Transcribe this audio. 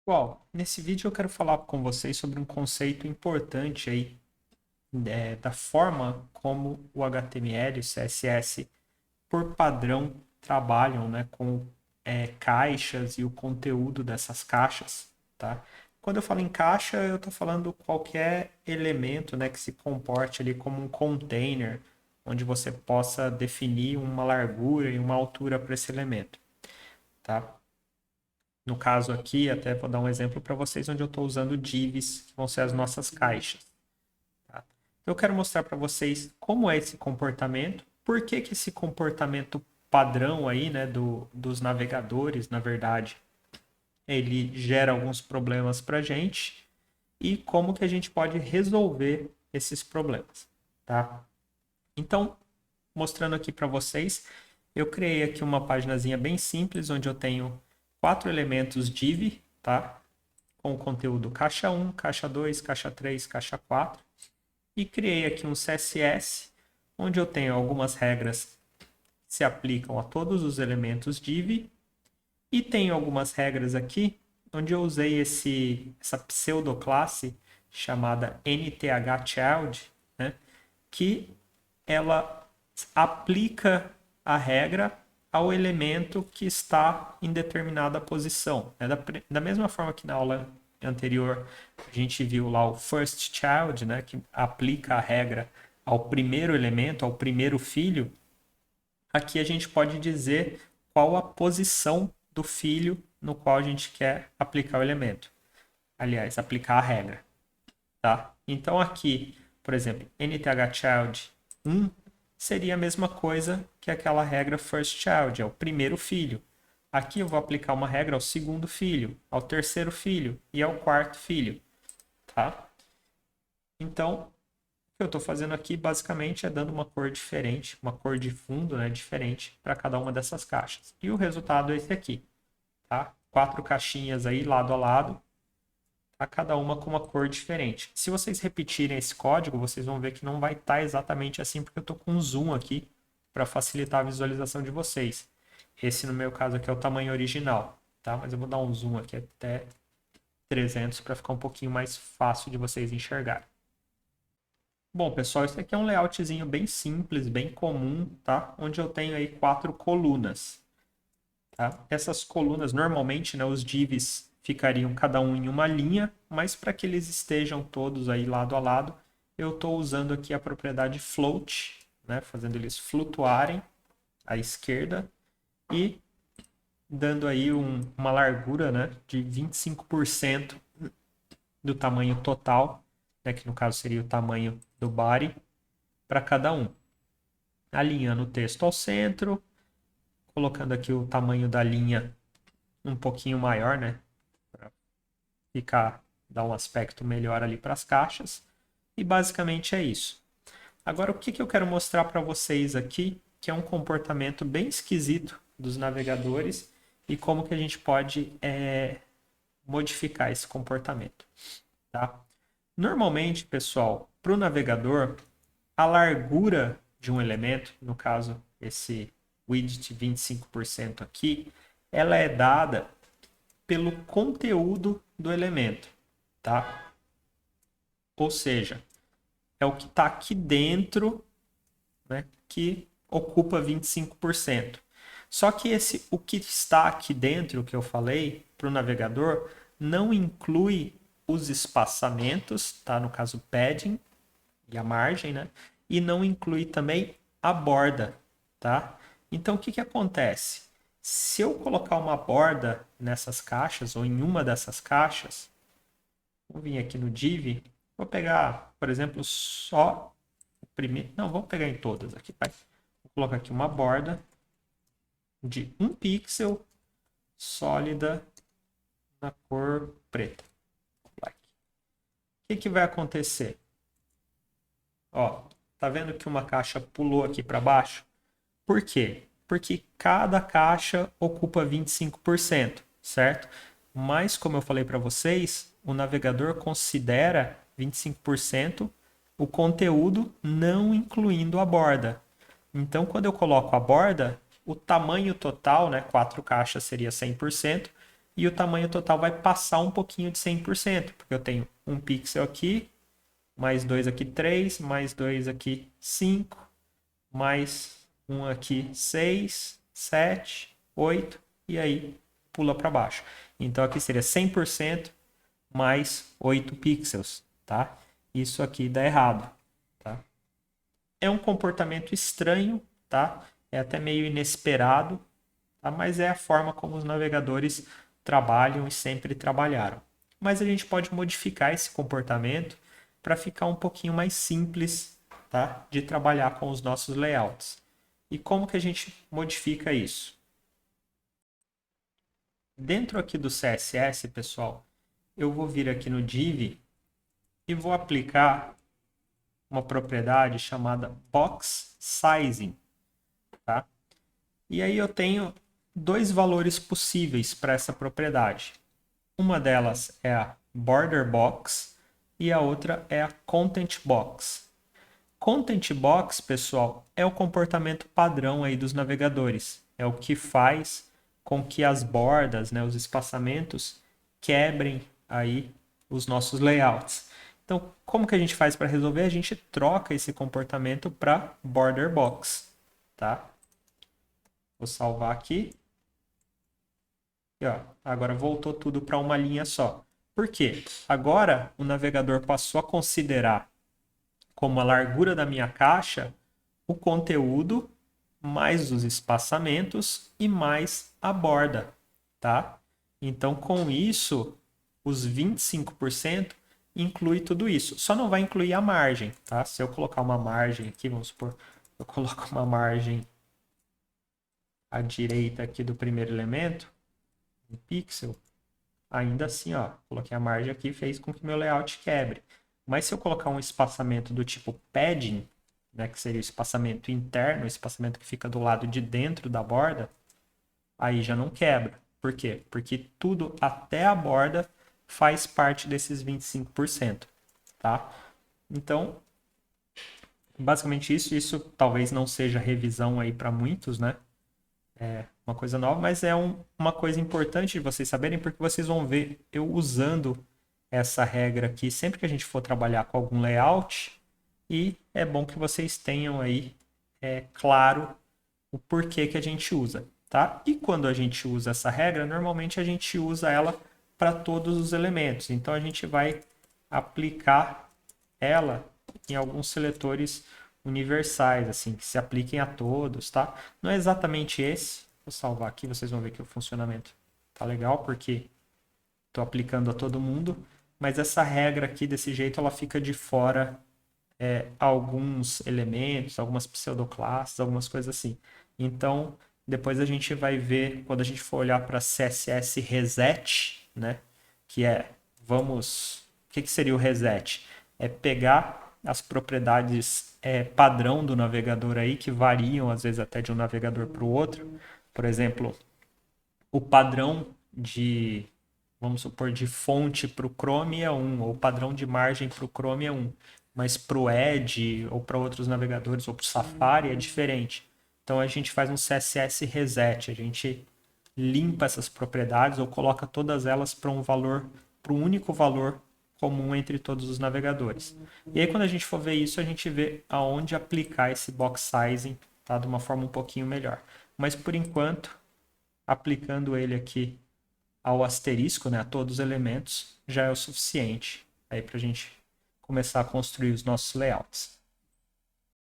Bom, nesse vídeo eu quero falar com vocês sobre um conceito importante aí, da forma como o HTML e o CSS, por padrão, trabalham, né, com caixas e o conteúdo dessas caixas, tá? Quando eu falo em caixa, eu estou falando qualquer elemento, né, que se comporte ali como um container, onde você possa definir uma largura e uma altura para esse elemento, tá? No caso aqui, até vou dar um exemplo para vocês onde eu estou usando divs, que vão ser as nossas caixas. Tá? Eu quero mostrar para vocês como é esse comportamento, por que, que esse comportamento padrão aí, né, dos navegadores, na verdade, ele gera alguns problemas para a gente e como que a gente pode resolver esses problemas. Tá? Então, mostrando aqui para vocês, eu criei aqui uma paginazinha bem simples, onde eu tenho 4 elementos div, tá? Com o conteúdo caixa 1, caixa 2, caixa 3, caixa 4. E criei aqui um CSS, onde eu tenho algumas regras que se aplicam a todos os elementos div. E tenho algumas regras aqui, onde eu usei essa pseudoclasse chamada nthchild, né? Que ela aplica a regra ao elemento que está em determinada posição. Da mesma forma que na aula anterior a gente viu lá o first child, né, que aplica a regra ao primeiro elemento, ao primeiro filho, aqui a gente pode dizer qual a posição do filho no qual a gente quer aplicar o elemento. Aliás, aplicar a regra. Tá? Então aqui, por exemplo, nthchild 1 seria a mesma coisa que aquela regra first child, é o primeiro filho. Aqui eu vou aplicar uma regra ao segundo filho, ao terceiro filho e ao quarto filho. Tá? Então, o que eu estou fazendo aqui basicamente é dando uma cor diferente, uma cor de fundo, né, diferente para cada uma dessas caixas. E o resultado é esse aqui. Tá? 4 caixinhas aí lado a lado, a cada uma com uma cor diferente. Se vocês repetirem esse código, vocês vão ver que não vai estar exatamente assim, porque eu estou com um zoom aqui para facilitar a visualização de vocês. Esse, no meu caso, aqui é o tamanho original, tá? Mas eu vou dar um zoom aqui até 300 para ficar um pouquinho mais fácil de vocês enxergarem. Bom, pessoal, esse aqui é um layoutzinho bem simples, bem comum, tá? Onde eu tenho aí 4 colunas. Tá? Essas colunas, normalmente, né, os divs ficariam cada um em uma linha, mas para que eles estejam todos aí lado a lado, eu estou usando aqui a propriedade float, né, fazendo eles flutuarem à esquerda e dando aí uma largura, né, de 25% do tamanho total, né, que no caso seria o tamanho do body, para cada um. Alinhando o texto ao centro, colocando aqui o tamanho da linha um pouquinho maior, né, dar um aspecto melhor ali para as caixas. E basicamente é isso. Agora, o que eu quero mostrar para vocês aqui, que é um comportamento bem esquisito dos navegadores e como que a gente pode modificar esse comportamento. Tá? Normalmente, pessoal, para o navegador, a largura de um elemento, no caso esse widget 25% aqui, ela é dada pelo conteúdo do elemento, tá? Ou seja, é o que está aqui dentro, né, que ocupa 25%. Só que o que está aqui dentro, que eu falei, para o navegador, não inclui os espaçamentos, tá? No caso, padding e a margem, né? E não inclui também a borda, tá? Então, o que acontece? Se eu colocar uma borda nessas caixas, ou em uma dessas caixas, vou vir aqui no div, vou pegar, por exemplo, só o primeiro. Não, vamos pegar em todas aqui. Vai. Vou colocar aqui uma borda de 1 pixel sólida na cor preta. Black. O que vai acontecer? Ó, tá vendo que uma caixa pulou aqui para baixo? Por quê? Porque cada caixa ocupa 25%, certo? Mas, como eu falei para vocês, o navegador considera 25% o conteúdo não incluindo a borda. Então, quando eu coloco a borda, o tamanho total, né, 4 caixas seria 100%, e o tamanho total vai passar um pouquinho de 100%, porque eu tenho um pixel aqui, mais dois aqui 3, mais dois aqui 5, mais um aqui 6, 7, 8, e aí pula para baixo. Então aqui seria 100% mais 8 pixels, tá? Isso aqui dá errado, tá? É um comportamento estranho, tá? É até meio inesperado, tá? Mas é a forma como os navegadores trabalham e sempre trabalharam. Mas a gente pode modificar esse comportamento para ficar um pouquinho mais simples, tá? De trabalhar com os nossos layouts. E como que a gente modifica isso? Dentro aqui do CSS, pessoal, eu vou vir aqui no div e vou aplicar uma propriedade chamada box sizing, tá? E aí eu tenho dois valores possíveis para essa propriedade. Uma delas é a border box e a outra é a content box. Content box, pessoal, é o comportamento padrão aí dos navegadores. É o que faz com que as bordas, né, os espaçamentos, quebrem aí os nossos layouts. Então, como que a gente faz para resolver? A gente troca esse comportamento para border box, tá? Vou salvar aqui. E, ó, agora voltou tudo para uma linha só. Por quê? Agora o navegador passou a considerar como a largura da minha caixa o conteúdo mais os espaçamentos e mais a borda, tá? Então, com isso, os 25% inclui tudo isso. Só não vai incluir a margem, tá? Se eu colocar uma margem aqui, vamos supor, eu coloco uma margem à direita aqui do primeiro elemento, um pixel, ainda assim, ó, coloquei a margem aqui e fez com que meu layout quebre. Mas se eu colocar um espaçamento do tipo padding, né, que seria o espaçamento interno, o espaçamento que fica do lado de dentro da borda, aí já não quebra. Por quê? Porque tudo até a borda faz parte desses 25%, tá? Então, basicamente isso talvez não seja revisão aí para muitos, né? É uma coisa nova, mas é uma coisa importante de vocês saberem, porque vocês vão ver eu usando essa regra aqui sempre que a gente for trabalhar com algum layout, e é bom que vocês tenham aí claro o porquê que a gente usa, tá? E quando a gente usa essa regra, normalmente a gente usa ela para todos os elementos. Então a gente vai aplicar ela em alguns seletores universais, assim, que se apliquem a todos, tá? Não é exatamente esse. Vou salvar aqui, vocês vão ver que o funcionamento tá legal, porque estou aplicando a todo mundo. Mas essa regra aqui, desse jeito, ela fica de fora alguns elementos, algumas pseudoclasses, algumas coisas assim. Então, depois a gente vai ver, quando a gente for olhar para CSS reset, né? Que é, o que seria o reset? É pegar as propriedades padrão do navegador aí, que variam às vezes até de um navegador para o outro. Por exemplo, o padrão de, vamos supor, de fonte para o Chrome é um, ou o padrão de margem para o Chrome é um, mas para o Edge ou para outros navegadores ou para o Safari é diferente. Então a gente faz um CSS reset, a gente limpa essas propriedades ou coloca todas elas para um valor, para um único valor comum entre todos os navegadores. E aí quando a gente for ver isso, a gente vê aonde aplicar esse box sizing, tá? De uma forma um pouquinho melhor. Mas por enquanto, aplicando ele aqui ao asterisco, né, a todos os elementos, já é o suficiente aí para a gente começar a construir os nossos layouts.